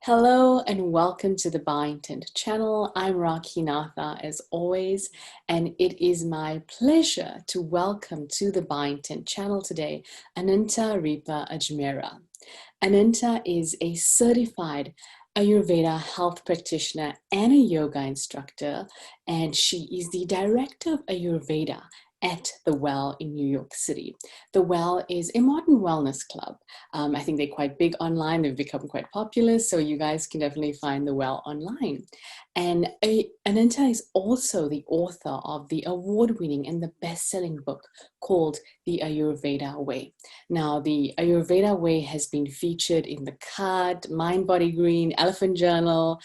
Hello and welcome to the By Intent channel. I'm Rakhi Natha as always, and it is my pleasure to welcome to the By Intent channel today Ananta Ripa Ajmera. Ananta is a certified Ayurveda health practitioner and a yoga instructor, and she is the Director of Ayurveda at The Well in New York City. The Well is a modern wellness club. I think they're quite big online. They've become quite popular, so you guys can definitely find The Well online. And Ananta is also the author of the award-winning and the best-selling book called The Ayurveda Way. Now, the Ayurveda Way has been featured in The Cut, MindBodyGreen, Elephant Journal,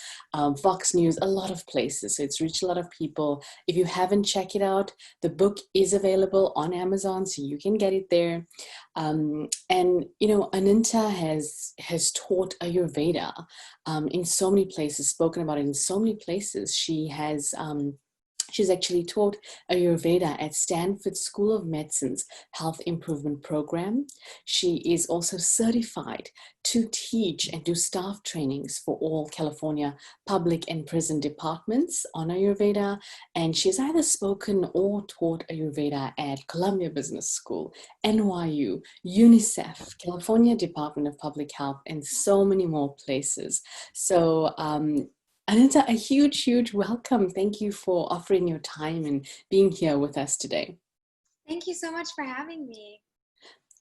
Fox News, a lot of places. So it's reached a lot of people. If you haven't checked it out, the book is available on Amazon, so you can get it there. And you know, Ananta has taught Ayurveda in so many places, spoken about it in so many places. She's actually taught Ayurveda at Stanford School of Medicine's Health Improvement Program. She is also certified to teach and do staff trainings for all California public and prison departments on Ayurveda. And she's either spoken or taught Ayurveda at Columbia Business School, NYU, UNICEF, California Department of Public Health, and so many more places. So, Ananta, a huge, huge welcome. Thank you for offering your time and being here with us today. Thank you so much for having me.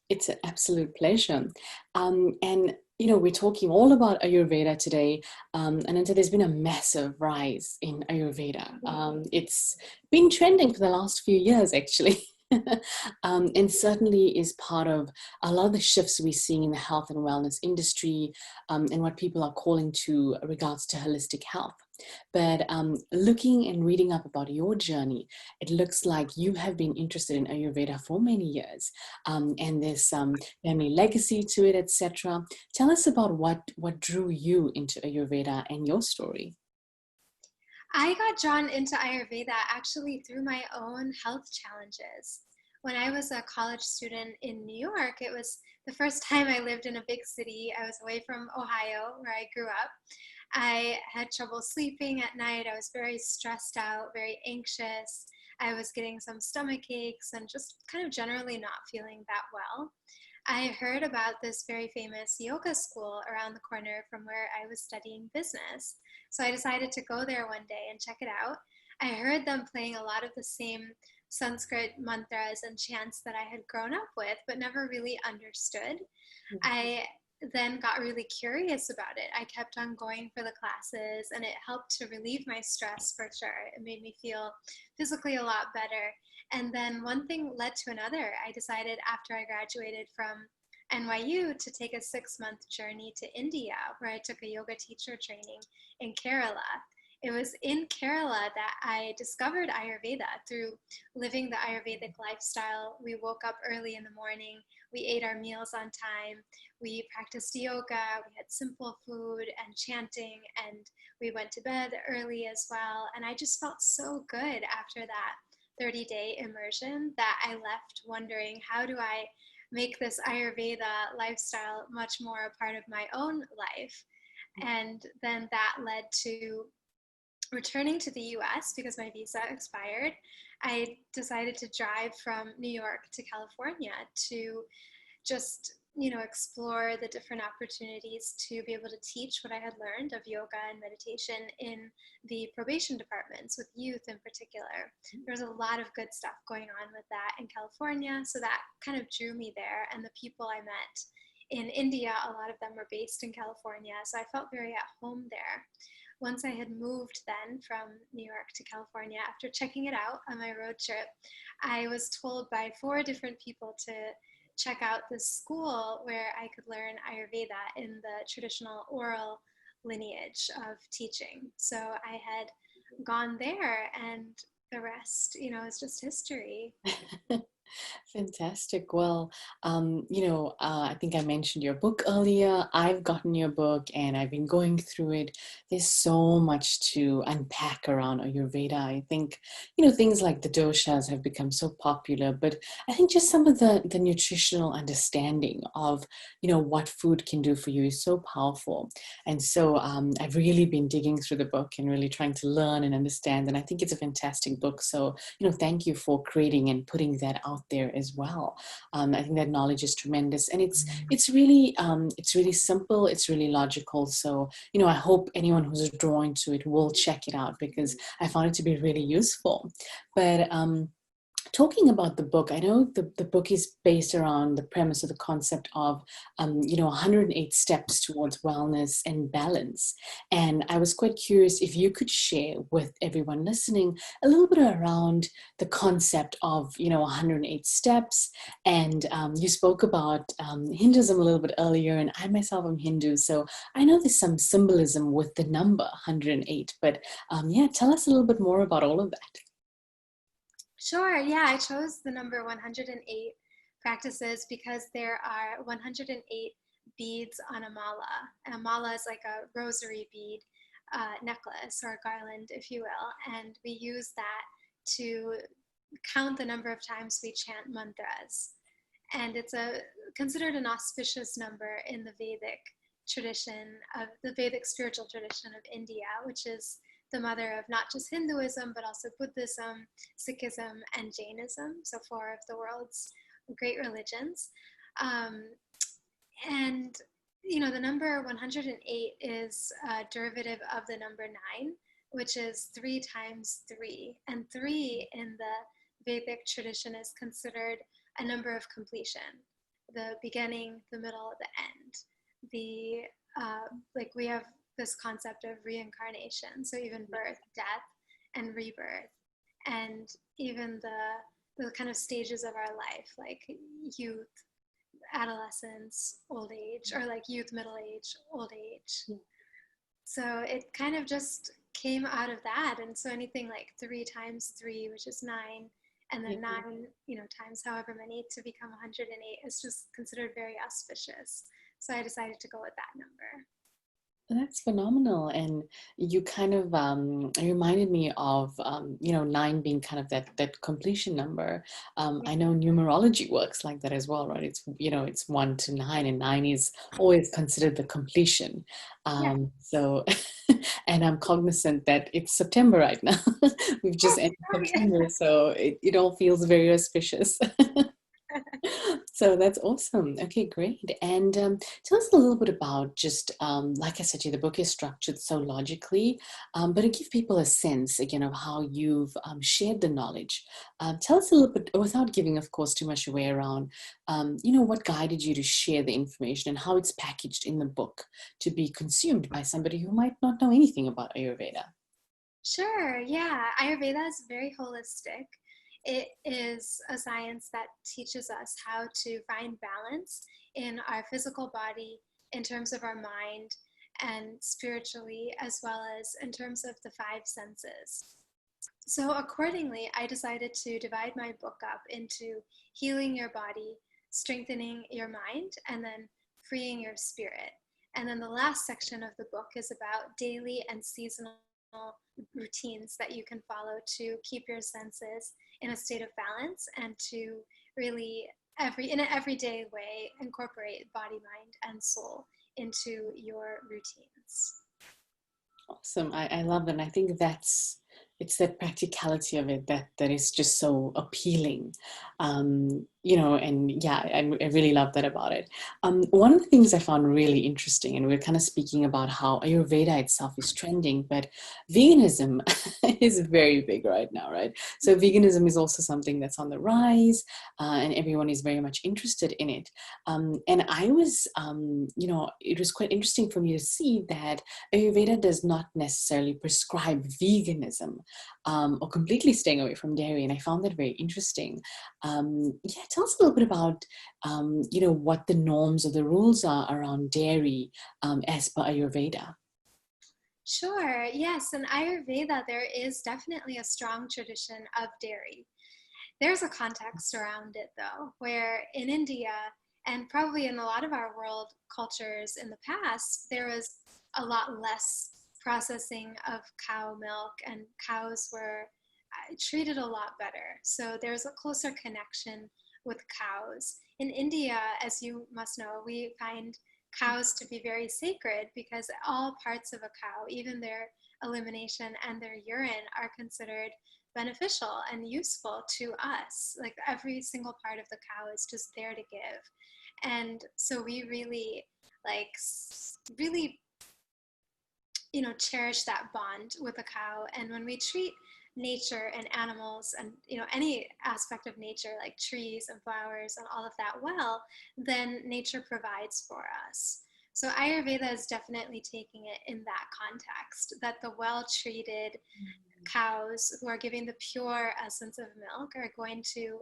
It's an absolute pleasure. And you know, we're talking all about Ayurveda today. Ananta, there's been a massive rise in Ayurveda. It's been trending for the last few years, actually. And certainly is part of a lot of the shifts we're seeing in the health and wellness industry, and what people are calling to regards to holistic health. But looking and reading up about your journey, it looks like you have been interested in Ayurveda for many years, and there's some family legacy to it, etc. Tell us about what drew you into Ayurveda and your story. I got drawn into Ayurveda actually through my own health challenges. When I was a college student in New York, it was the first time I lived in a big city. I was away from Ohio, where I grew up. I had trouble sleeping at night. I was very stressed out, very anxious. I was getting some stomach aches and just kind of generally not feeling that well. I heard about this very famous yoga school around the corner from where I was studying business. So I decided to go there one day and check it out. I heard them playing a lot of the same Sanskrit mantras and chants that I had grown up with, but never really understood. I then got really curious about it. I kept on going for the classes, and it helped to relieve my stress for sure. It made me feel physically a lot better. And then one thing led to another. I decided after I graduated from NYU to take a 6-month journey to India, where I took a yoga teacher training in Kerala. It was in Kerala that I discovered Ayurveda through living the Ayurvedic lifestyle. We woke up early in the morning, we ate our meals on time, we practiced yoga, we had simple food and chanting, and we went to bed early as well. And I just felt so good after that 30-day immersion that I left wondering, how do I make this Ayurveda lifestyle much more a part of my own life? And then that led to returning to the US because my visa expired. I decided to drive from New York to California to just, explore the different opportunities to be able to teach what I had learned of yoga and meditation in the probation departments with youth in particular. There's a lot of good stuff going on with that in California, so that kind of drew me there. And the people I met in India, a lot of them were based in California, so I felt very at home there. Once I had moved then from New York to California, after checking it out on my road trip, I was told by 4 different people to check out this school where I could learn Ayurveda in the traditional oral lineage of teaching. So I had gone there, and the rest, is just history. Fantastic. Well, I think I mentioned your book earlier. I've gotten your book and I've been going through it. There's so much to unpack around Ayurveda. I think, things like the doshas have become so popular, but I think just some of the nutritional understanding of, what food can do for you is so powerful. And so I've really been digging through the book and really trying to learn and understand. And I think it's a fantastic book. So, thank you for creating and putting that out there as well. I think that knowledge is tremendous, and it's really simple. It's really logical. So I hope anyone who's drawn to it will check it out because I found it to be really useful. But talking about the book, I know the book is based around the premise of the concept of, 108 steps towards wellness and balance. And I was quite curious if you could share with everyone listening a little bit around the concept of, 108 steps. And you spoke about Hinduism a little bit earlier, and I myself am Hindu. So I know there's some symbolism with the number 108, but yeah, tell us a little bit more about all of that. Sure, yeah, I chose the number 108 practices because there are 108 beads on a mala. A mala is like a rosary bead necklace or a garland, if you will, and we use that to count the number of times we chant mantras. And it's considered an auspicious number in the Vedic tradition of the Vedic spiritual tradition of India, which is the mother of not just Hinduism, but also Buddhism, Sikhism, and Jainism, so four of the world's great religions. And, the number 108 is a derivative of the number 9, which is 3 times 3. And 3 in the Vedic tradition is considered a number of completion, the beginning, the middle, the end. We have this concept of reincarnation, so even birth, death, and rebirth, and even the kind of stages of our life, like youth, adolescence, old age, or like youth, middle age, old age. So it kind of just came out of that. And so anything like 3 times 3, which is 9, and then 9, times however many to become 108 is just considered very auspicious. So I decided to go with that number. That's phenomenal. And you kind of reminded me of, 9 being kind of that completion number. I know numerology works like that as well, right? It's 1 to 9, and 9 is always considered the completion. Yeah. So, and I'm cognizant that it's September right now. We've just entered September, so it all feels very auspicious. So that's awesome. Okay, great. And tell us a little bit about just, like I said to you, the book is structured so logically, but to give people a sense, again, of how you've shared the knowledge. Tell us a little bit, without giving, of course, too much away around, what guided you to share the information and how it's packaged in the book to be consumed by somebody who might not know anything about Ayurveda. Sure, yeah. Ayurveda is very holistic. It is a science that teaches us how to find balance in our physical body, in terms of our mind, and spiritually, as well as in terms of the 5 senses. So accordingly, I decided to divide my book up into healing your body, strengthening your mind, and then freeing your spirit. And then the last section of the book is about daily and seasonal routines that you can follow to keep your senses in a state of balance and to really in an everyday way incorporate body, mind, and soul into your routines. Awesome. I love that. And I think it's that practicality of it that is just so appealing. And yeah, I really love that about it. One of the things I found really interesting, and we're kind of speaking about how Ayurveda itself is trending, but veganism is very big right now, right? So veganism is also something that's on the rise, and everyone is very much interested in it. And I was, it was quite interesting for me to see that Ayurveda does not necessarily prescribe veganism or completely staying away from dairy. And I found that very interesting. Yeah, tell us a little bit about, what the norms or the rules are around dairy as per Ayurveda. Sure, yes. In Ayurveda, there is definitely a strong tradition of dairy. There's a context around it though, where in India and probably in a lot of our world cultures in the past, there was a lot less processing of cow milk, and cows were treated a lot better. So there's a closer connection with cows. In India, as you must know, we find cows to be very sacred because all parts of a cow, even their elimination and their urine, are considered beneficial and useful to us. Like every single part of the cow is just there to give. And so we really like really cherish that bond with a cow. And when we treat nature and animals and any aspect of nature like trees and flowers and all of that well, then nature provides for us. So Ayurveda is definitely taking it in that context, that the well-treated cows who are giving the pure essence of milk are going to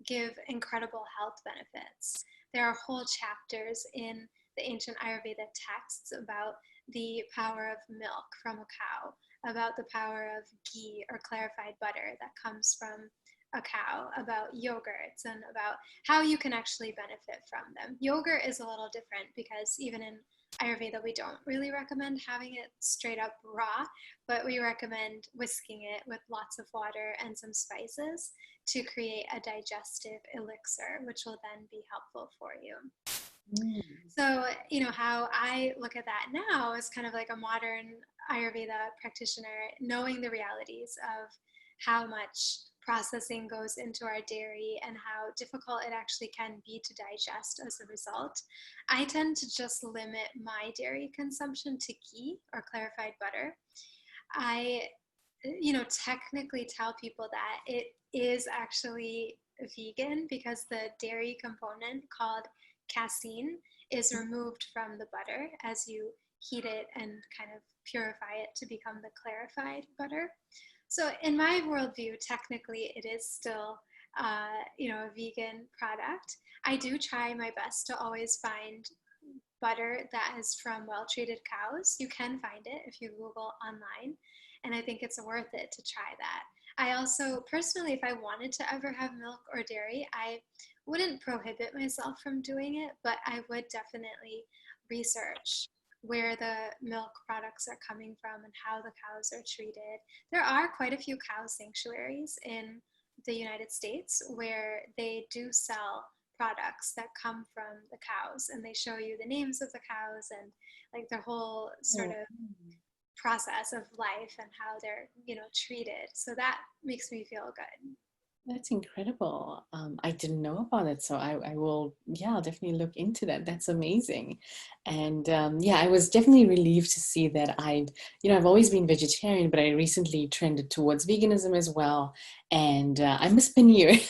give incredible health benefits. There are whole chapters in the ancient Ayurveda texts about the power of milk from a cow, about the power of ghee or clarified butter that comes from a cow, about yogurts, and about how you can actually benefit from them. Yogurt is a little different because even in Ayurveda, we don't really recommend having it straight up raw, but we recommend whisking it with lots of water and some spices to create a digestive elixir, which will then be helpful for you. So, how I look at that now is kind of like a modern Ayurveda practitioner, knowing the realities of how much processing goes into our dairy and how difficult it actually can be to digest as a result. I tend to just limit my dairy consumption to ghee or clarified butter. I, technically tell people that it is actually vegan because the dairy component called casein is removed from the butter as you heat it and kind of purify it to become the clarified butter. So in my worldview, technically it is still, a vegan product. I do try my best to always find butter that is from well-treated cows. You can find it if you Google online, and I think it's worth it to try that. I also, personally, if I wanted to ever have milk or dairy, I wouldn't prohibit myself from doing it, but I would definitely research where the milk products are coming from and how the cows are treated. There are quite a few cow sanctuaries in the United States where they do sell products that come from the cows, and they show you the names of the cows and like the whole sort of process of life and how they're treated. So that makes me feel good. That's incredible. I didn't know about it, so I will, I'll definitely look into that. That's amazing. And I was definitely relieved to see that I've always been vegetarian, but I recently trended towards veganism as well. And I miss paneer.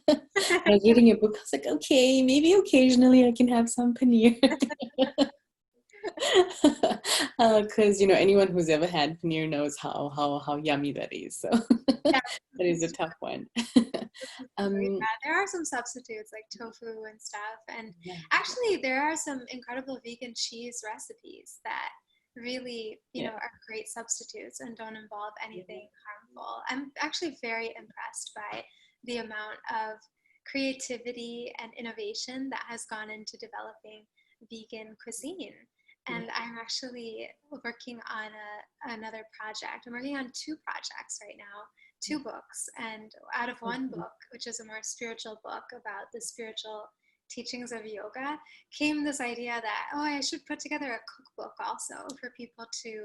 I was reading a book, I was like, okay, maybe occasionally I can have some paneer. Because anyone who's ever had paneer knows how yummy that is. So Yeah, that is a tough one. yeah, there are some substitutes like tofu and stuff, and Yeah. actually there are some incredible vegan cheese recipes that really are great substitutes and don't involve anything harmful. I'm actually very impressed by the amount of creativity and innovation that has gone into developing vegan cuisine. And I'm actually working on another project. I'm working on two projects right now, two books. And out of one book, which is a more spiritual book about the spiritual teachings of yoga, came this idea that, I should put together a cookbook also for people to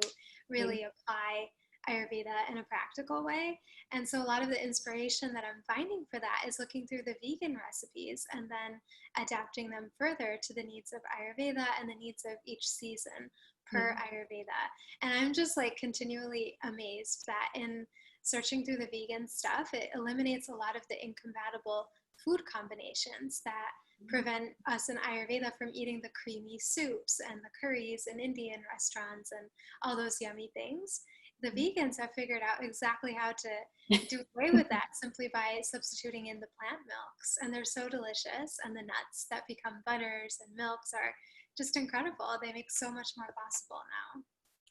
really apply Ayurveda in a practical way. And so a lot of the inspiration that I'm finding for that is looking through the vegan recipes and then adapting them further to the needs of Ayurveda and the needs of each season per Ayurveda. And I'm just like continually amazed that in searching through the vegan stuff, it eliminates a lot of the incompatible food combinations that prevent us in Ayurveda from eating the creamy soups and the curries in Indian restaurants and all those yummy things. The vegans have figured out exactly how to do away with that simply by substituting in the plant milks. And they're so delicious. And the nuts that become butters and milks are just incredible. They make so much more possible now.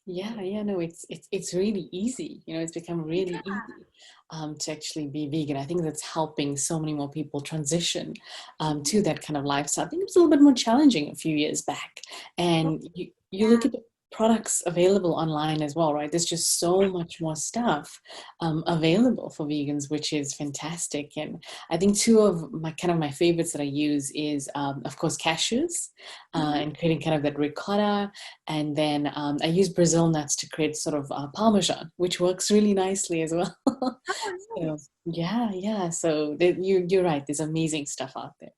Yeah, no, it's really easy. You know, it's become really easy to actually be vegan. I think that's helping so many more people transition to that kind of lifestyle. I think it was a little bit more challenging a few years back. Oh, And you yeah. look at the products available online as well, right? There's just so much more stuff available for vegans, which is fantastic. And I think two of my favorites that I use is, of course, cashews Mhm. and creating kind of that ricotta, and then I use Brazil nuts to create sort of Parmesan, which works really nicely as well. Oh, So nice. yeah. So you're right. There's amazing stuff out there.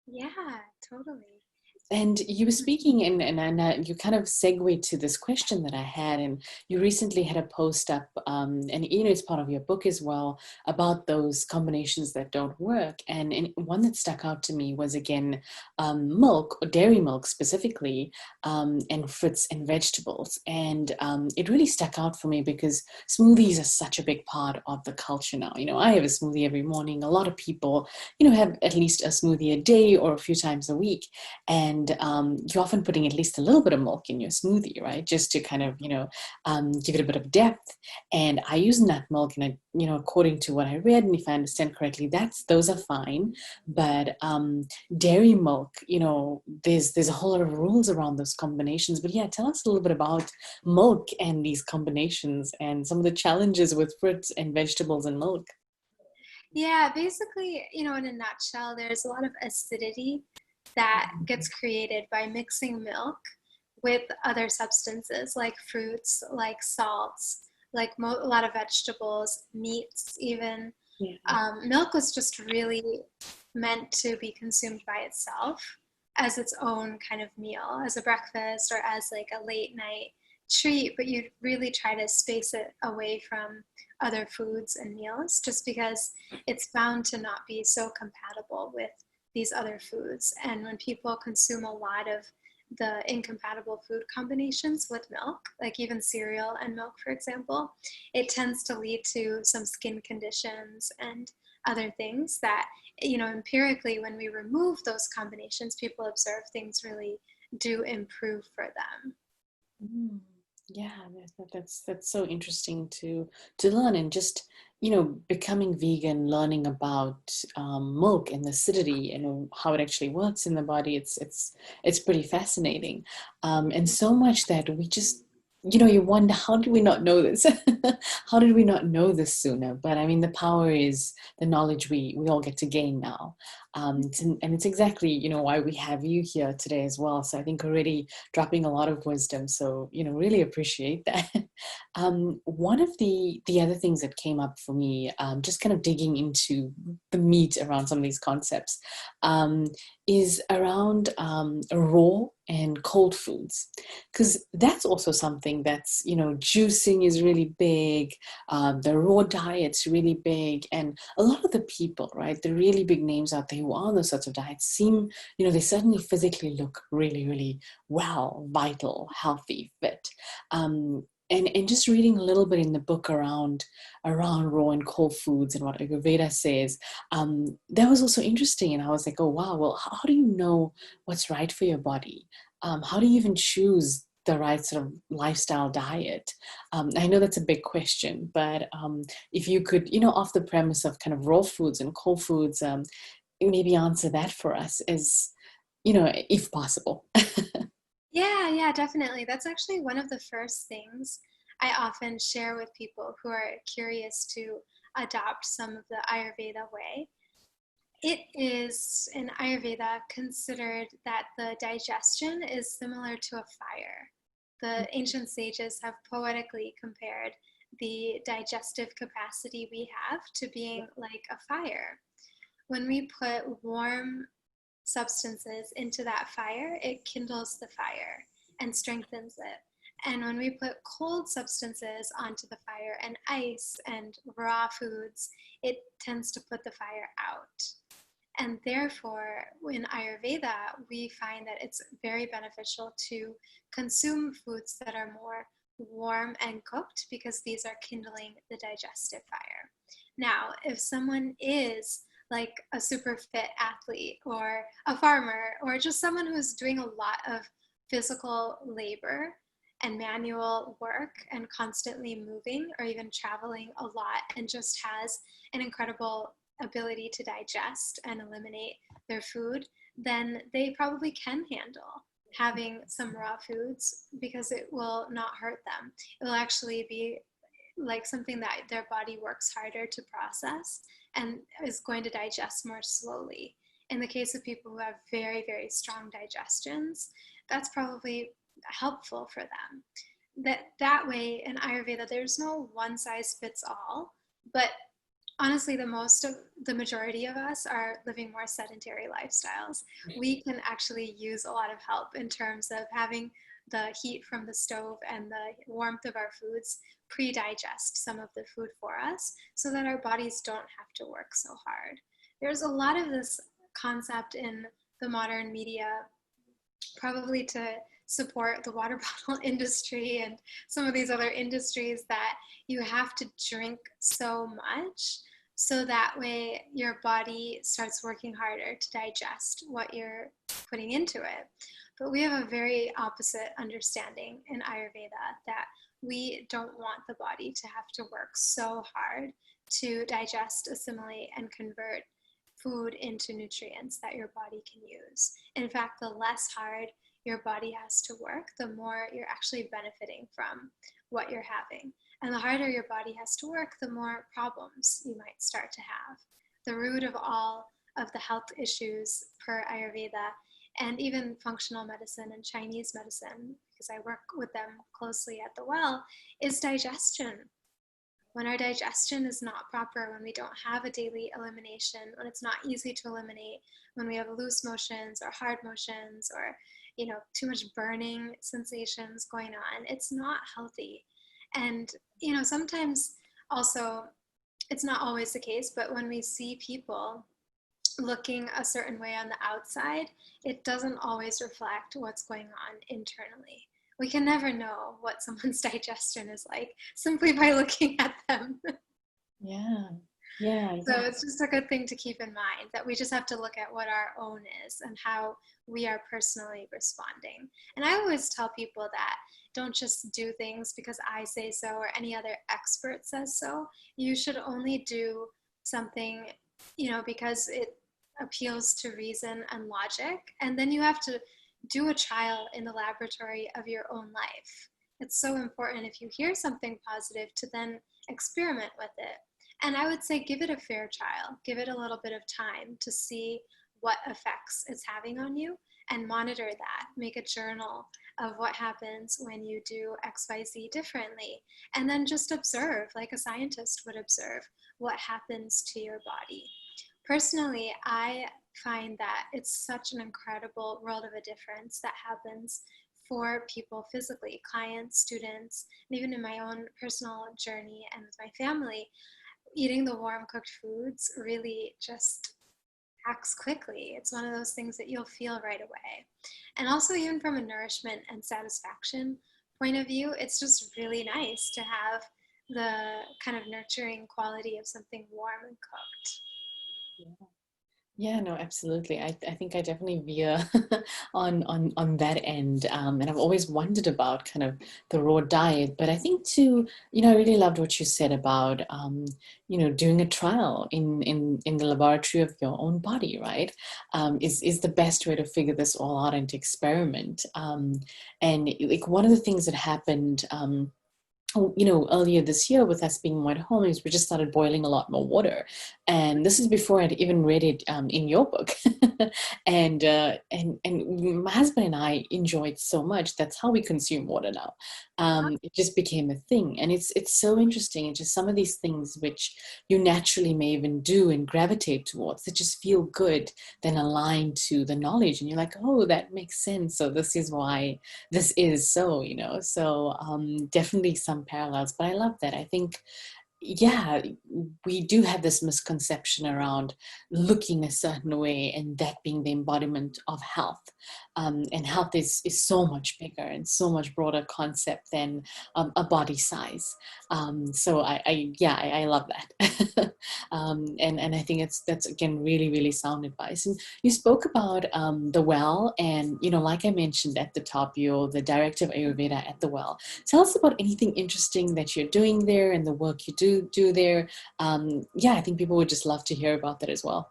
Yeah, totally. And you were speaking, and you kind of segued to this question that I had, and you recently had a post up, and it's part of your book as well about those combinations that don't work. And one that stuck out to me was again milk, or dairy milk specifically, and fruits and vegetables. And it really stuck out for me because smoothies are such a big part of the culture now. You know, I have a smoothie every morning. A lot of people, have at least a smoothie a day or a few times a week, and you're often putting at least a little bit of milk in your smoothie, right? Just to kind of, give it a bit of depth. And I use nut milk, and according to what I read, and if I understand correctly, those are fine. But dairy milk, there's a whole lot of rules around those combinations. But yeah, tell us a little bit about milk and these combinations and some of the challenges with fruits and vegetables and milk. Yeah, basically, in a nutshell, there's a lot of acidity that gets created by mixing milk with other substances like fruits, like salts, like a lot of vegetables, meats, even. Yeah. Milk was just really meant to be consumed by itself as its own kind of meal, as a breakfast or as like a late night treat, but you really try to space it away from other foods and meals just because it's found to not be so compatible with these other foods. And when people consume a lot of the incompatible food combinations with milk, like even cereal and milk, for example, it tends to lead to some skin conditions and other things that, empirically, when we remove those combinations, people observe things really do improve for them. Mm. Yeah, that's so interesting to learn, and just becoming vegan, learning about milk and the acidity and how it actually works in the body. It's pretty fascinating, and so much that we just you wonder, how did we not know this? How did we not know this sooner? But I mean, the power is the knowledge we all get to gain now, and it's exactly why we have you here today as well. So I think already dropping a lot of wisdom. So, really appreciate that. One of the other things that came up for me, just kind of digging into the meat around some of these concepts, um, is around raw and cold foods, because that's also something that's, juicing is really big, the raw diet's really big, and a lot of the people, right, the really big names out there who are on those sorts of diets seem, they certainly physically look really, really well, vital, healthy, fit. And just reading a little bit in the book around raw and cold foods and what Ayurveda says, that was also interesting. And I was like, oh wow, well, how do you know what's right for your body? How do you even choose the right sort of lifestyle diet? I know that's a big question, but if you could, off the premise of kind of raw foods and cold foods, maybe answer that for us as, if possible. Yeah, definitely. That's actually one of the first things I often share with people who are curious to adopt some of the Ayurveda way. It is in Ayurveda considered that the digestion is similar to a fire. The ancient sages have poetically compared the digestive capacity we have to being like a fire. When we put warm substances into that fire, it kindles the fire and strengthens it. And when we put cold substances onto the fire and ice and raw foods, it tends to put the fire out. And therefore, in Ayurveda, we find that it's very beneficial to consume foods that are more warm and cooked because these are kindling the digestive fire. Now, if someone is like a super fit athlete or a farmer or just someone who's doing a lot of physical labor and manual work and constantly moving or even traveling a lot and just has an incredible ability to digest and eliminate their food, then they probably can handle having some raw foods because it will not hurt them. It will actually be like something that their body works harder to process and is going to digest more slowly. In the case of people who have very, very strong digestions, that's probably helpful for them. That way in Ayurveda, there's no one size fits all, but honestly, the majority of us are living more sedentary lifestyles. We can actually use a lot of help in terms of having the heat from the stove and the warmth of our foods pre-digest some of the food for us so that our bodies don't have to work so hard. There's a lot of this concept in the modern media, probably to support the water bottle industry and some of these other industries, that you have to drink so much so that way your body starts working harder to digest what you're putting into it. But we have a very opposite understanding in Ayurveda, that we don't want the body to have to work so hard to digest, assimilate, and convert food into nutrients that your body can use. In fact, the less hard your body has to work, the more you're actually benefiting from what you're having. And the harder your body has to work, the more problems you might start to have. The root of all of the health issues per Ayurveda, and even functional medicine and Chinese medicine, because I work with them closely at the Well, is digestion. When our digestion is not proper, when we don't have a daily elimination, when it's not easy to eliminate, when we have loose motions or hard motions or too much burning sensations going on, it's not healthy. And sometimes also, it's not always the case, but when we see people looking a certain way on the outside, it doesn't always reflect what's going on internally. We can never know what someone's digestion is like simply by looking at them. Yeah. So it's just a good thing to keep in mind, that we just have to look at what our own is and how we are personally responding. And I always tell people that don't just do things because I say so or any other expert says so. You should only do something, because it appeals to reason and logic. And then you have to do a trial in the laboratory of your own life. It's so important, if you hear something positive, to then experiment with it. And I would say give it a fair trial. Give it a little bit of time to see what effects it's having on you, and monitor that. Make a journal of what happens when you do XYZ differently. And then just observe, like a scientist would observe, what happens to your body. Personally, I find that it's such an incredible world of a difference that happens for people physically, clients, students, and even in my own personal journey and with my family. Eating the warm cooked foods really just acts quickly. It's one of those things that you'll feel right away. And also, even from a nourishment and satisfaction point of view, it's just really nice to have the kind of nurturing quality of something warm and cooked. Yeah, no, absolutely. I think I definitely veer on that end. And I've always wondered about kind of the raw diet. But I think too, I really loved what you said about, doing a trial in the laboratory of your own body, right? Is the best way to figure this all out and to experiment. And like one of the things that happened, earlier this year with us being more at home is we just started boiling a lot more water. And this is before I'd even read it in your book. and my husband and I enjoyed so much. That's how we consume water now. It just became a thing. And it's so interesting. It's just some of these things which you naturally may even do and gravitate towards that just feel good, then align to the knowledge. And you're like, oh, that makes sense. So this is why this is so, so definitely some parallels. But I love that. I think yeah, we do have this misconception around looking a certain way and that being the embodiment of health. And health is so much bigger and so much broader concept than a body size. So I love that. And I think that's again really, really sound advice. And you spoke about the Well, and like I mentioned at the top, you're the Director of Ayurveda at the Well. Tell us about anything interesting that you're doing there and the work you do there. Yeah, I think people would just love to hear about that as well.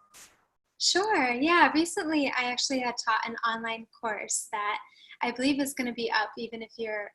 Sure. Yeah. Recently, I actually had taught an online course that I believe is going to be up even if you're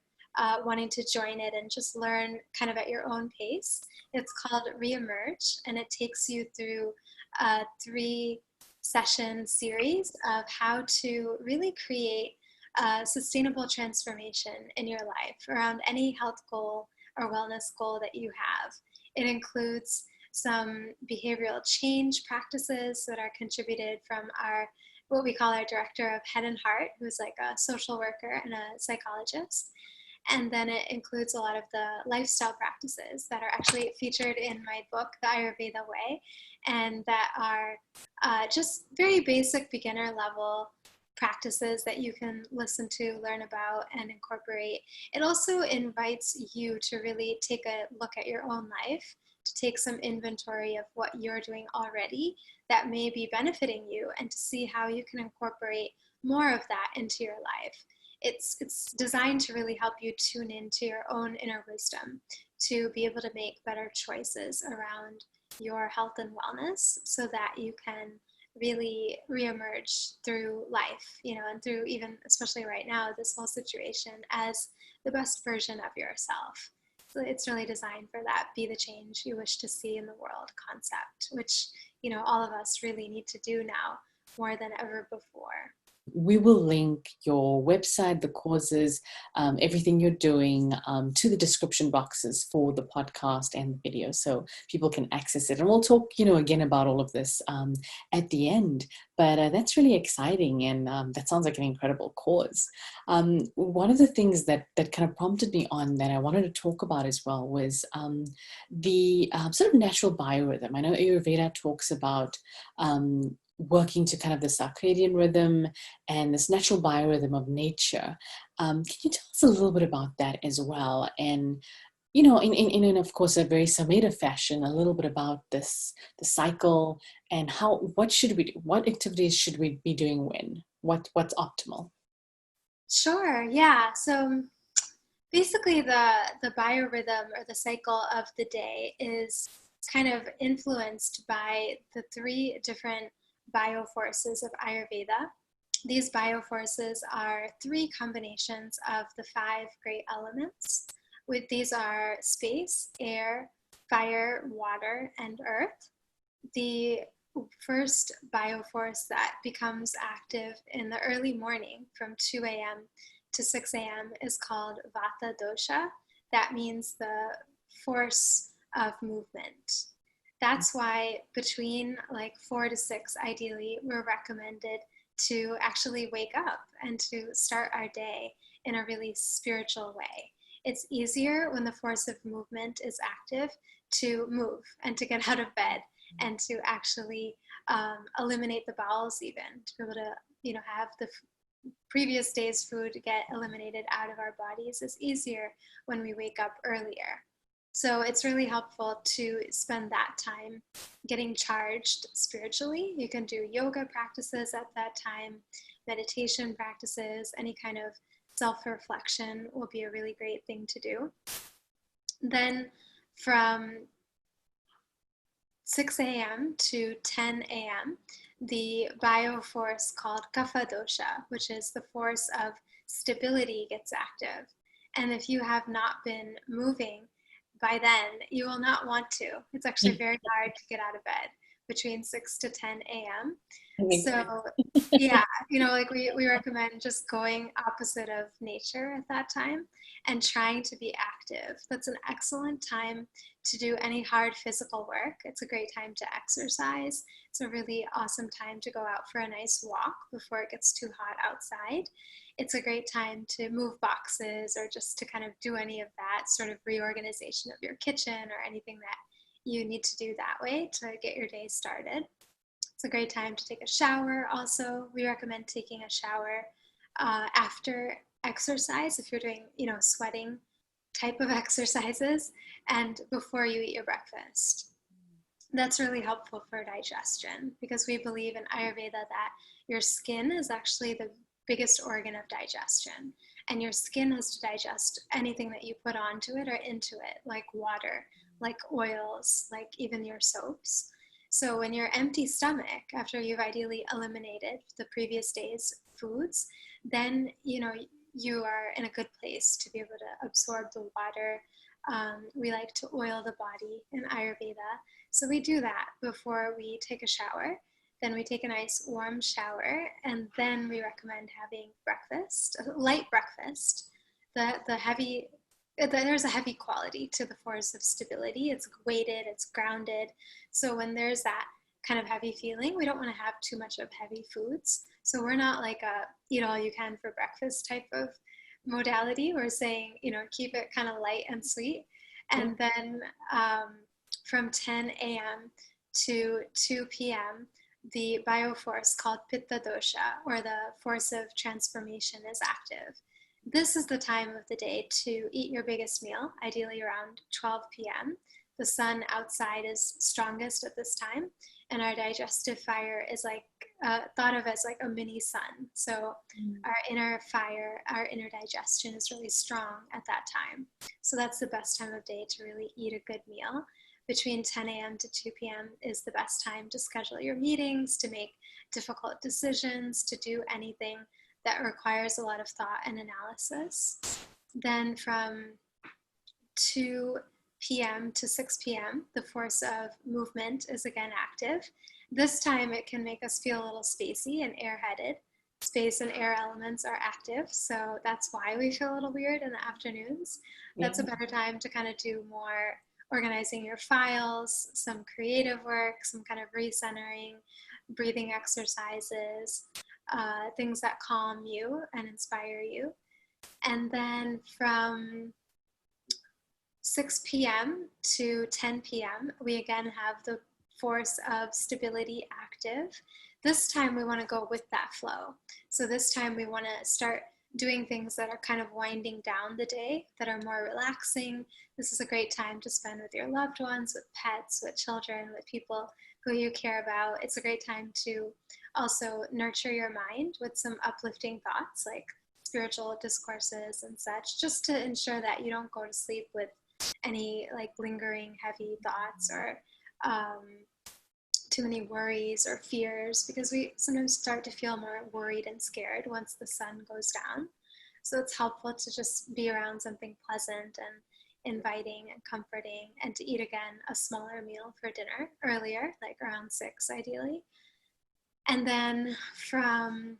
wanting to join it and just learn kind of at your own pace. It's called Reemerge, and it takes you through a 3 session series of how to really create a sustainable transformation in your life around any health goal or wellness goal that you have. It includes some behavioral change practices that are contributed from our what we call our director of head and heart, who's like a social worker and a psychologist. And then it includes a lot of the lifestyle practices that are actually featured in my book, The Ayurveda Way, and that are just very basic beginner level practices that you can listen to, learn about, and incorporate. It also invites you to really take a look at your own life, to take some inventory of what you're doing already that may be benefiting you, and to see how you can incorporate more of that into your life. It's designed to really help you tune into your own inner wisdom to be able to make better choices around your health and wellness so that you can really reemerge through life, and through even, especially right now, this whole situation as the best version of yourself. So it's really designed for that be the change you wish to see in the world concept, which, all of us really need to do now more than ever before. We will link your website, the causes, everything you're doing to the description boxes for the podcast and the video so people can access it. And we'll talk, again about all of this at the end. But that's really exciting, and that sounds like an incredible cause. One of the things that kind of prompted me on that I wanted to talk about as well was the sort of natural biorhythm. I know Ayurveda talks about working to kind of the circadian rhythm and this natural biorhythm of nature. Can you tell us a little bit about that as well? And, in of course, a very summative fashion, a little bit about this, the cycle, and what should we do? What activities should we be doing when? What's optimal? Sure, yeah. So basically the biorhythm or the cycle of the day is kind of influenced by the 3 different bioforces of Ayurveda. These bioforces are 3 combinations of the 5 great elements. These are space, air, fire, water, and earth. The first bioforce that becomes active in the early morning from 2 a.m. to 6 a.m. is called Vata dosha. That means the force of movement. That's why between like 4 to 6, ideally, we're recommended to actually wake up and to start our day in a really spiritual way. It's easier when the force of movement is active to move and to get out of bed and to actually eliminate the bowels, even to be able to have the previous day's food get eliminated out of our bodies is easier when we wake up earlier. So it's really helpful to spend that time getting charged spiritually. You can do yoga practices at that time, meditation practices, any kind of self-reflection will be a really great thing to do. Then from 6 a.m. to 10 a.m., the bioforce called kapha dosha, which is the force of stability, gets active. And if you have not been moving by then, you will not want to. It's actually very hard to get out of bed between 6 to 10 a.m. That makes So yeah, like we recommend just going opposite of nature at that time and trying to be active. That's an excellent time to do any hard physical work. It's a great time to exercise. It's a really awesome time to go out for a nice walk before it gets too hot outside. It's a great time to move boxes or just to kind of do any of that sort of reorganization of your kitchen or anything that you need to do that way to get your day started. It's a great time to take a shower. Also, we recommend taking a shower after exercise if you're doing, sweating type of exercises and before you eat your breakfast. That's really helpful for digestion because we believe in Ayurveda that your skin is actually the biggest organ of digestion. And your skin has to digest anything that you put onto it or into it, like water, like oils, like even your soaps. So when you're empty stomach, after you've ideally eliminated the previous day's foods, then you are in a good place to be able to absorb the water. We like to oil the body in Ayurveda. So we do that before we take a shower. Then we take a nice warm shower, and then we recommend having breakfast, a light breakfast. There's a heavy quality to the force of stability. It's weighted, it's grounded. So when there's that kind of heavy feeling, we don't want to have too much of heavy foods. So we're not like a eat all you can for breakfast type of modality. We're saying, keep it kind of light and sweet. And then from 10 a.m. to 2 p.m., the bioforce called Pitta dosha, or the force of transformation, is active. This is the time of the day to eat your biggest meal, ideally around 12 p.m. The sun outside is strongest at this time, and our digestive fire is thought of as like a mini sun. So our inner fire, our inner digestion is really strong at that time. So that's the best time of day to really eat a good meal. Between 10 a.m. to 2 p.m. is the best time to schedule your meetings, to make difficult decisions, to do anything that requires a lot of thought and analysis. Then from 2 p.m. to 6 p.m., the force of movement is again active. This time it can make us feel a little spacey and airheaded. Space and air elements are active, so that's why we feel a little weird in the afternoons. That's a better time to kind of do more organizing your files, some creative work, some kind of recentering, breathing exercises, things that calm you and inspire you. And then from 6 p.m. to 10 p.m., we again have the force of stability active. This time we want to go with that flow. So this time we want to start doing things that are kind of winding down the day, that are more relaxing. This is a great time to spend with your loved ones, with pets, with children, with people who you care about. It's a great time to also nurture your mind with some uplifting thoughts like spiritual discourses and such, just to ensure that you don't go to sleep with any like lingering heavy thoughts or too many worries or fears, because we sometimes start to feel more worried and scared once the sun goes down. So it's helpful to just be around something pleasant and inviting and comforting, and to eat again a smaller meal for dinner earlier, like around 6 ideally. And then from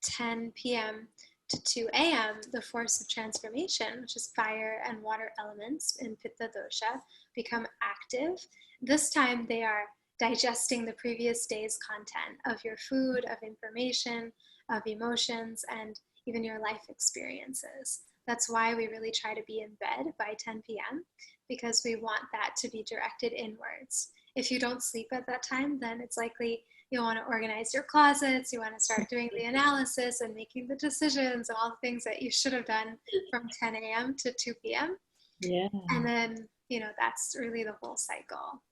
10 p.m. to 2 a.m., the force of transformation, which is fire and water elements in Pitta dosha, become active. This time they are digesting the previous day's content of your food, of information, of emotions, and even your life experiences. That's why we really try to be in bed by 10 p.m., because we want that to be directed inwards. If you don't sleep at that time, then it's likely you'll want to organize your closets, you want to start doing the analysis and making the decisions and all the things that you should have done from 10 a.m. to 2 p.m. Yeah. And then, that's really the whole cycle.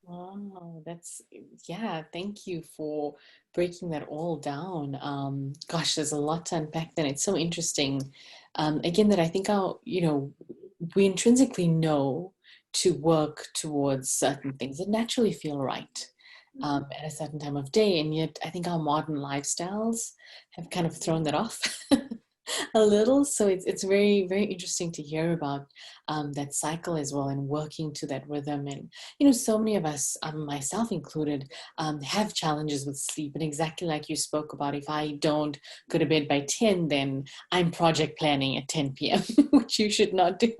Wow, thank you for breaking that all down. Gosh, there's a lot to unpack then. It's so interesting. Again, that I think we intrinsically know to work towards certain things that naturally feel right at a certain time of day. And yet I think our modern lifestyles have kind of thrown that off. A little. So it's very, very interesting to hear about that cycle as well and working to that rhythm. And, so many of us, myself included, have challenges with sleep. And exactly like you spoke about, if I don't go to bed by 10, then I'm project planning at 10 p.m., which you should not do.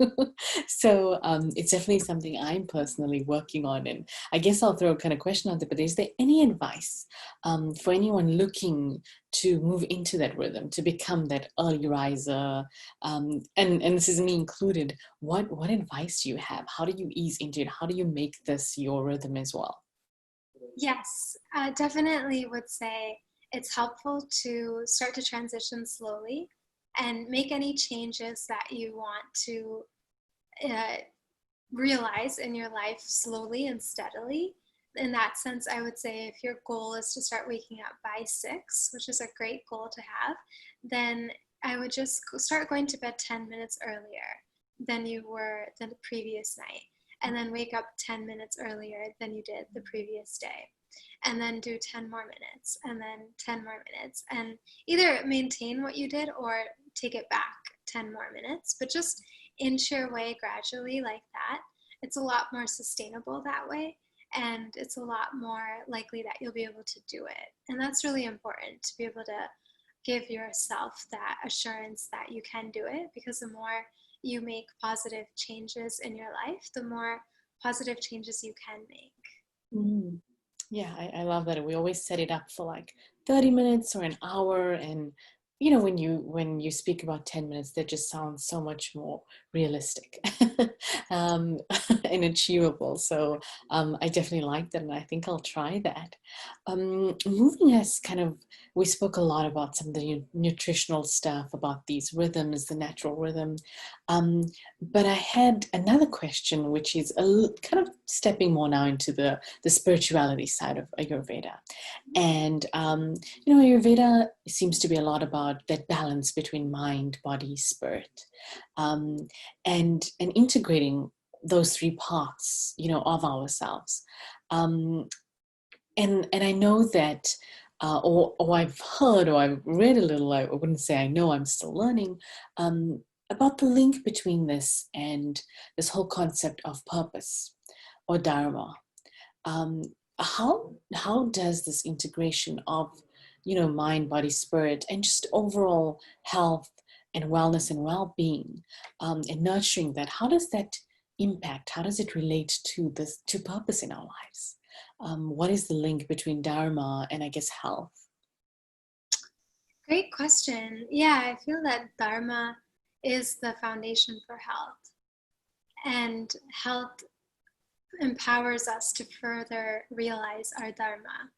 So it's definitely something I'm personally working on. And I guess I'll throw a kind of question out there, but is there any advice for anyone looking to move into that rhythm, to become that early riser? And this is me included. What advice do you have? How do you ease into it? How do you make this your rhythm as well? Yes, definitely would say it's helpful to start to transition slowly and make any changes that you want to uh, realize in your life slowly and steadily. In that sense, I would say if your goal is to start waking up by 6, which is a great goal to have, then I would just start going to bed 10 minutes earlier than you were the previous night, and then wake up 10 minutes earlier than you did the previous day. And then do 10 more minutes, and then 10 more minutes, and either maintain what you did or take it back 10 more minutes, but just inch your way gradually like that. It's a lot more sustainable that way, and it's a lot more likely that you'll be able to do it. And that's really important, to be able to give yourself that assurance that you can do it, because the more you make positive changes in your life, the more positive changes you can make. Mm. Yeah, I love that. We always set it up for like 30 minutes or an hour. And when you speak about 10 minutes, that just sounds so much more realistic um, and achievable. So I definitely like that, and I think I'll try that. Moving us kind of, we spoke a lot about some of the nutritional stuff, about these rhythms, the natural rhythm. Um, but I had another question, which is kind of stepping more now into the spirituality side of Ayurveda. And, Ayurveda seems to be a lot about that balance between mind, body, spirit, um, and integrating those three parts, of ourselves. Um, and I know that, or I've heard, or I've read a little, I wouldn't say I know, I'm still learning, about the link between this and this whole concept of purpose or dharma. um, how does this integration of mind, body, spirit, and just overall health and wellness and well-being, and nurturing that, how does that impact, how does it relate to purpose in our lives? What is the link between dharma and, I guess, health? Great question. Yeah, I feel that dharma is the foundation for health, and health empowers us to further realize our dharma.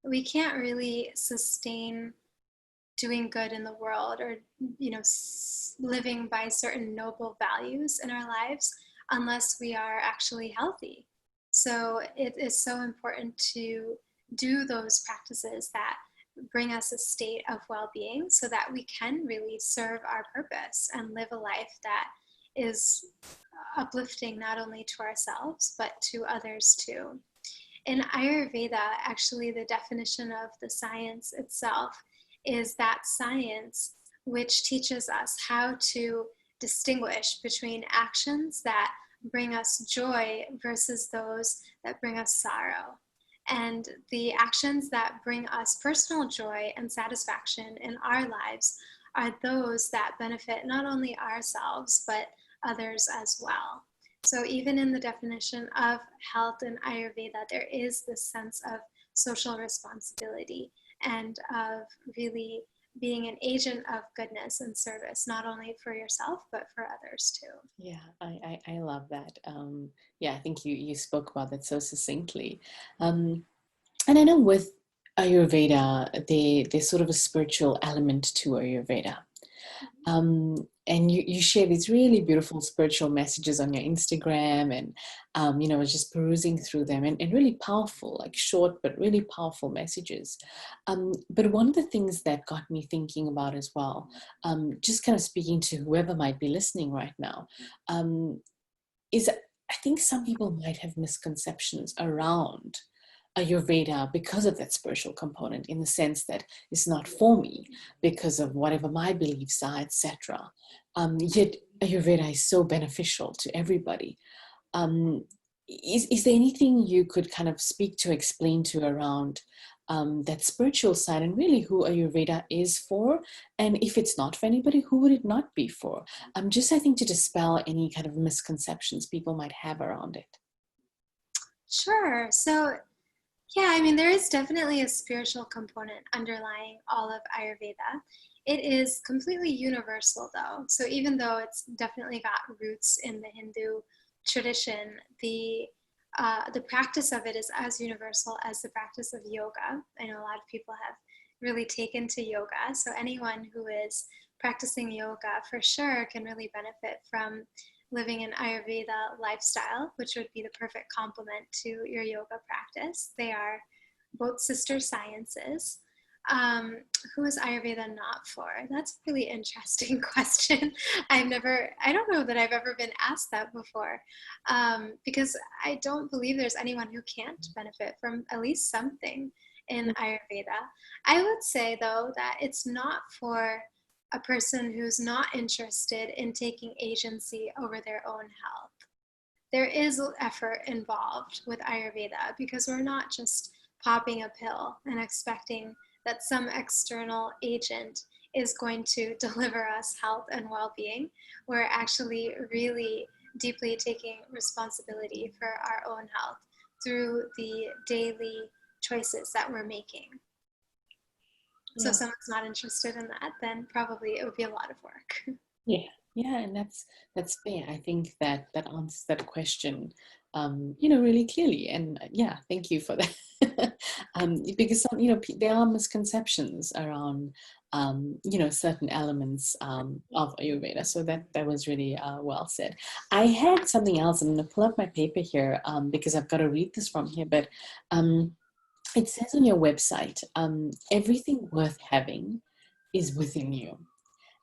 We can't really sustain doing good in the world, or living by certain noble values in our lives, unless we are actually healthy. So it is so important to do those practices that bring us a state of well-being, so that we can really serve our purpose and live a life that is uplifting, not only to ourselves but to others too. In Ayurveda, actually, the definition of the science itself is that science which teaches us how to distinguish between actions that bring us joy versus those that bring us sorrow. And the actions that bring us personal joy and satisfaction in our lives are those that benefit not only ourselves, but others as well. So even in the definition of health in Ayurveda, there is this sense of social responsibility and of really being an agent of goodness and service, not only for yourself, but for others too. Yeah, I love that. Yeah, I think you spoke about that so succinctly. And I know with Ayurveda, there's sort of a spiritual element to Ayurveda. And you share these really beautiful spiritual messages on your Instagram, and I was just perusing through them, and really powerful, like short but really powerful messages. But one of the things that got me thinking about as well, just kind of speaking to whoever might be listening right now, is I think some people might have misconceptions around Ayurveda because of that spiritual component, in the sense that it's not for me because of whatever my beliefs are, etc. Yet Ayurveda is so beneficial to everybody. Um, is there anything you could kind of speak to, explain to around that spiritual side, and really who Ayurveda is for? And if it's not for anybody, who would it not be for? Just, I think, to dispel any kind of misconceptions people might have around it. Sure. So, yeah, I mean, there is definitely a spiritual component underlying all of Ayurveda. It is completely universal, though. So even though it's definitely got roots in the Hindu tradition, the practice of it is as universal as the practice of yoga. I know a lot of people have really taken to yoga. So anyone who is practicing yoga for sure can really benefit from living an Ayurveda lifestyle, which would be the perfect complement to your yoga practice. They are both sister sciences. Who is Ayurveda not for? That's a really interesting question. I don't know that I've ever been asked that before, because I don't believe there's anyone who can't benefit from at least something in Ayurveda. I would say, though, that it's not for a person who's not interested in taking agency over their own health. There is effort involved with Ayurveda because we're not just popping a pill and expecting that some external agent is going to deliver us health and well-being. We're actually really deeply taking responsibility for our own health through the daily choices that we're making. So if someone's not interested in that, then probably it would be a lot of work. Yeah, and that's fair. I think that answers that question, really clearly. And yeah, thank you for that. Because there are misconceptions around, certain elements of Ayurveda. So that was really well said. I had something else. I'm going to pull up my paper here because I've got to read this from here. But it says on your website, everything worth having is within you.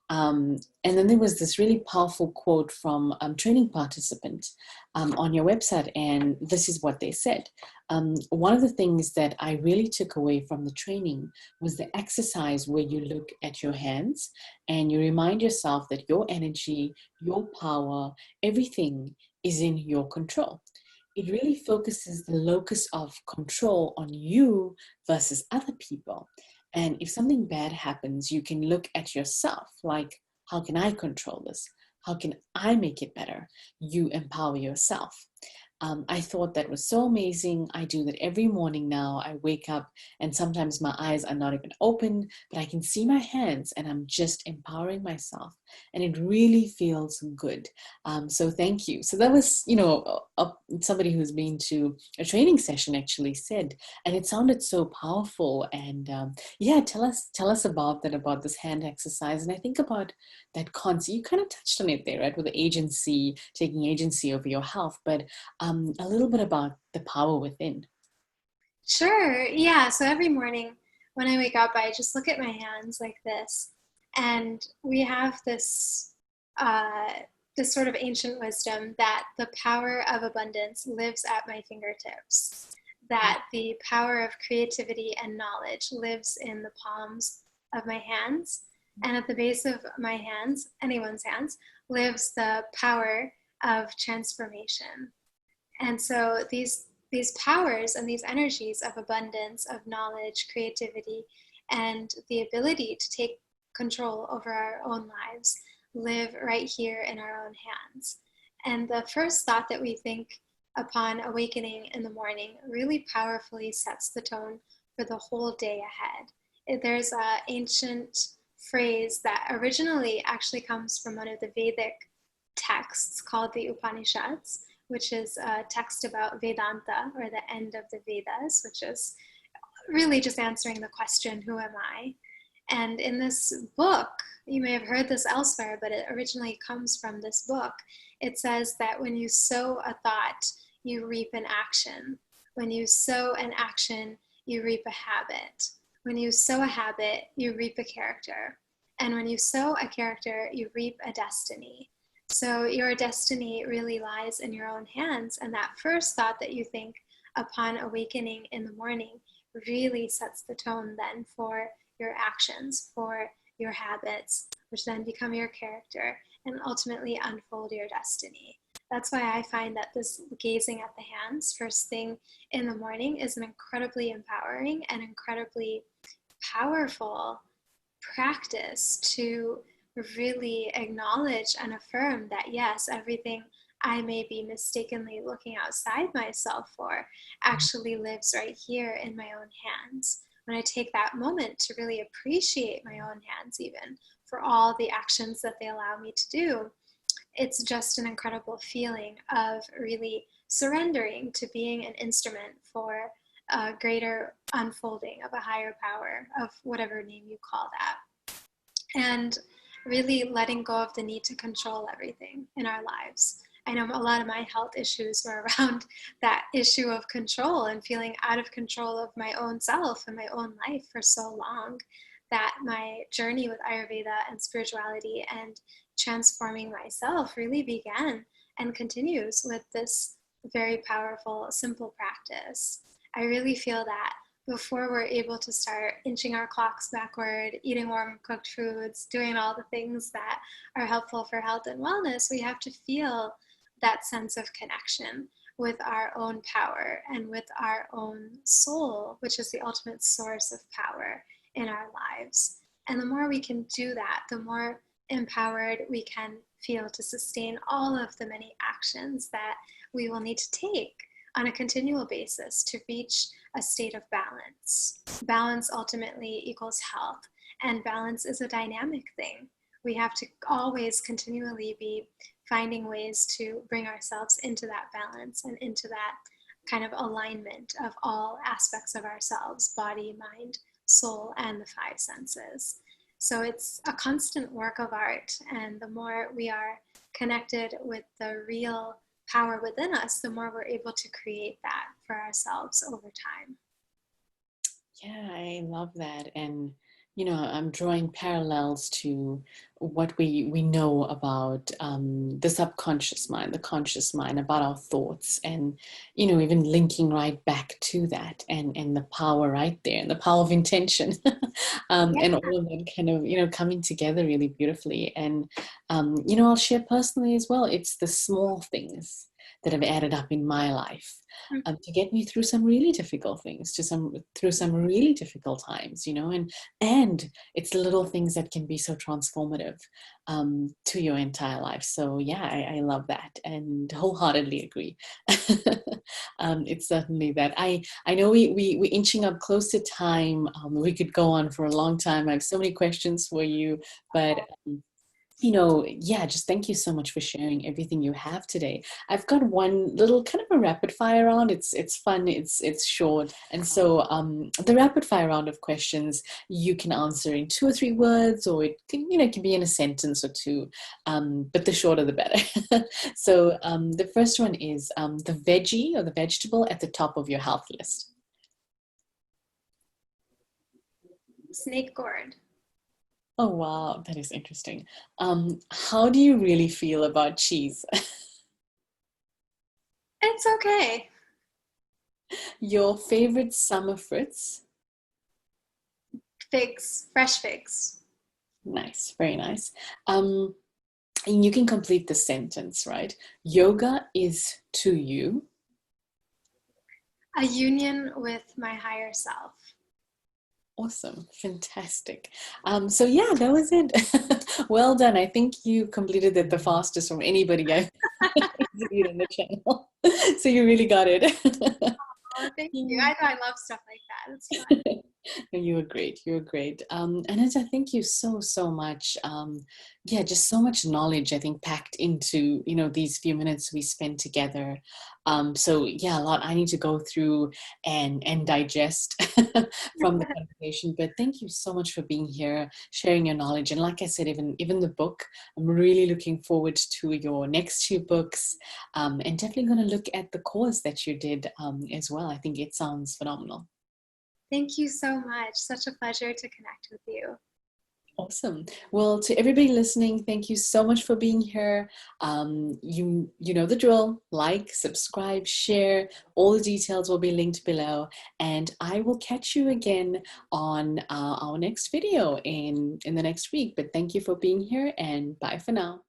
And then there was this really powerful quote from training participant on your website, and this is what they said. One of the things that I really took away from the training was the exercise where you look at your hands and you remind yourself that your energy, your power, everything is in your control. It really focuses the locus of control on you versus other people. And if something bad happens, you can look at yourself like, how can I control this? How can I make it better? You empower yourself. I thought that was so amazing. I do that every morning now. I wake up and sometimes my eyes are not even open, but I can see my hands and I'm just empowering myself. And it really feels good. So thank you. So that was, somebody who's been to a training session actually said, and it sounded so powerful. And tell us about that, about this hand exercise. And I think about that concept. You kind of touched on it there, right? With the agency, taking agency over your health, but a little bit about the power within. Sure. Yeah. So every morning when I wake up, I just look at my hands like this, and we have this this sort of ancient wisdom that the power of abundance lives at my fingertips, that the power of creativity and knowledge lives in the palms of my hands, and at the base of my hands, anyone's hands, lives the power of transformation. And so these powers and these energies of abundance, of knowledge, creativity, and the ability to take control over our own lives live right here in our own hands. And the first thought that we think upon awakening in the morning really powerfully sets the tone for the whole day ahead. There's an ancient phrase that originally actually comes from one of the Vedic texts called the Upanishads, which is a text about Vedanta, or the end of the Vedas, which is really just answering the question, who am I? And in this book, you may have heard this elsewhere, but it originally comes from this book. It says that when you sow a thought, you reap an action. When you sow an action, you reap a habit. When you sow a habit, you reap a character. And when you sow a character, you reap a destiny. So your destiny really lies in your own hands. And that first thought that you think upon awakening in the morning really sets the tone then for your actions, for your habits, which then become your character and ultimately unfold your destiny. That's why I find that this gazing at the hands first thing in the morning is an incredibly empowering and incredibly powerful practice to really acknowledge and affirm that yes, everything I may be mistakenly looking outside myself for actually lives right here in my own hands. When I take that moment to really appreciate my own hands, even for all the actions that they allow me to do, it's just an incredible feeling of really surrendering to being an instrument for a greater unfolding of a higher power, of whatever name you call that. And really letting go of the need to control everything in our lives. I know a lot of my health issues were around that issue of control and feeling out of control of my own self and my own life for so long, that my journey with Ayurveda and spirituality and transforming myself really began and continues with this very powerful, simple practice. I really feel that before we're able to start inching our clocks backward, eating warm cooked foods, doing all the things that are helpful for health and wellness, we have to feel that sense of connection with our own power and with our own soul, which is the ultimate source of power in our lives. And the more we can do that, the more empowered we can feel to sustain all of the many actions that we will need to take on a continual basis to reach a state of balance. Balance ultimately equals health, and balance is a dynamic thing. We have to always continually be finding ways to bring ourselves into that balance and into that kind of alignment of all aspects of ourselves, body, mind, soul, and the five senses. So it's a constant work of art, and the more we are connected with the real power within us, the more we're able to create that for ourselves over time. Yeah, I love that. And, you know, I'm drawing parallels to what we know about the subconscious mind, the conscious mind, about our thoughts, and, you know, even linking right back to that, and the power right there, and the power of intention, Yeah. and all of that kind of, you know, coming together really beautifully. And, you know, I'll share personally as well. It's the small things that have added up in my life, to get me through some really difficult things, through some really difficult times, you know, and it's the little things that can be so transformative to your entire life. So yeah, I love that and wholeheartedly agree. It's certainly that. I know we're inching up close to time. We could go on for a long time. I have so many questions for you, but you know, yeah, just thank you so much for sharing everything you have today. I've got one little kind of a rapid fire round. It's fun. It's short, and so the rapid fire round of questions you can answer in 2 or 3 words, or it can, you know, it can be in a sentence or two. But the shorter the better. So the first one is the veggie or the vegetable at the top of your health list. Snake gourd. Oh wow, that is interesting. How do you really feel about cheese? It's okay. Your favorite summer fruits? Figs, fresh figs. Nice, very nice. And you can complete the sentence, right? Yoga is to you. A union with my higher self. Awesome, fantastic. So yeah, that was it. Well done. I think you completed it the fastest from anybody I've interviewed on the channel. So you really got it. Oh, thank you. I love stuff like that. It's fun. You were great. You were great. Ananta, thank you so much. Yeah, just so much knowledge, I think, packed into, you know, these few minutes we spent together. So yeah, a lot I need to go through and digest from the conversation. But thank you so much for being here, sharing your knowledge. And like I said, even the book, I'm really looking forward to your next 2 books. And definitely going to look at the course that you did as well. I think it sounds phenomenal. Thank you so much. Such a pleasure to connect with you. Awesome. Well, to everybody listening, thank you so much for being here. You know the drill. Like, subscribe, share. All the details will be linked below, and I will catch you again on our next video in the next week. But thank you for being here, and bye for now.